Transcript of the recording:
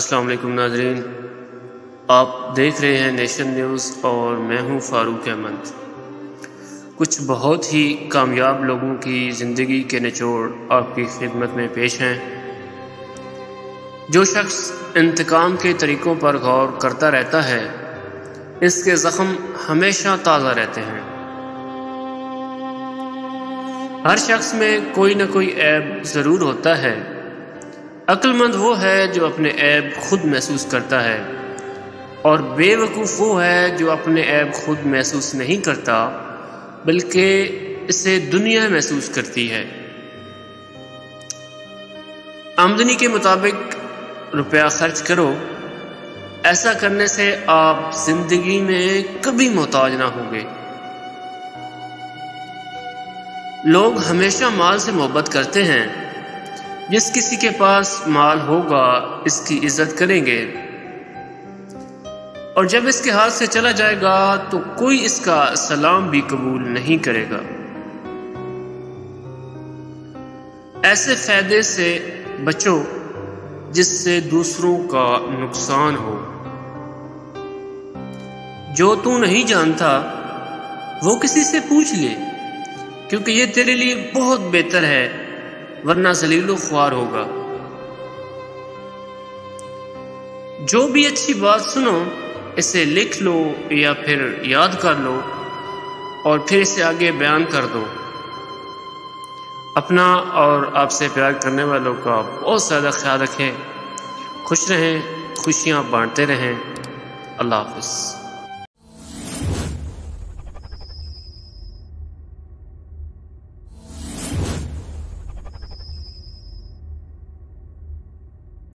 السلام علیکم ناظرین، آپ دیکھ رہے ہیں نیشن نیوز اور میں ہوں فاروق احمد۔ کچھ بہت ہی کامیاب لوگوں کی زندگی کے نچوڑ آپ کی خدمت میں پیش ہیں۔ جو شخص انتقام کے طریقوں پر غور کرتا رہتا ہے، اس کے زخم ہمیشہ تازہ رہتے ہیں۔ ہر شخص میں کوئی نہ کوئی عیب ضرور ہوتا ہے۔ عقل مند وہ ہے جو اپنے عیب خود محسوس کرتا ہے، اور بے وقوف وہ ہے جو اپنے عیب خود محسوس نہیں کرتا بلکہ اسے دنیا محسوس کرتی ہے۔ آمدنی کے مطابق روپیہ خرچ کرو، ایسا کرنے سے آپ زندگی میں کبھی محتاج نہ ہوں گے۔ لوگ ہمیشہ مال سے محبت کرتے ہیں۔ جس کسی کے پاس مال ہوگا اس کی عزت کریں گے، اور جب اس کے ہاتھ سے چلا جائے گا تو کوئی اس کا سلام بھی قبول نہیں کرے گا۔ ایسے فائدے سے بچو جس سے دوسروں کا نقصان ہو۔ جو تو نہیں جانتا وہ کسی سے پوچھ لے، کیونکہ یہ تیرے لیے بہت بہتر ہے، ورنہ ذلیل و خوار ہوگا۔ جو بھی اچھی بات سنو اسے لکھ لو یا پھر یاد کر لو اور پھر اسے آگے بیان کر دو۔ اپنا اور آپ سے پیار کرنے والوں کا بہت زیادہ خیال رکھیں۔ خوش رہیں، خوشیاں بانٹتے رہیں۔ اللہ حافظ۔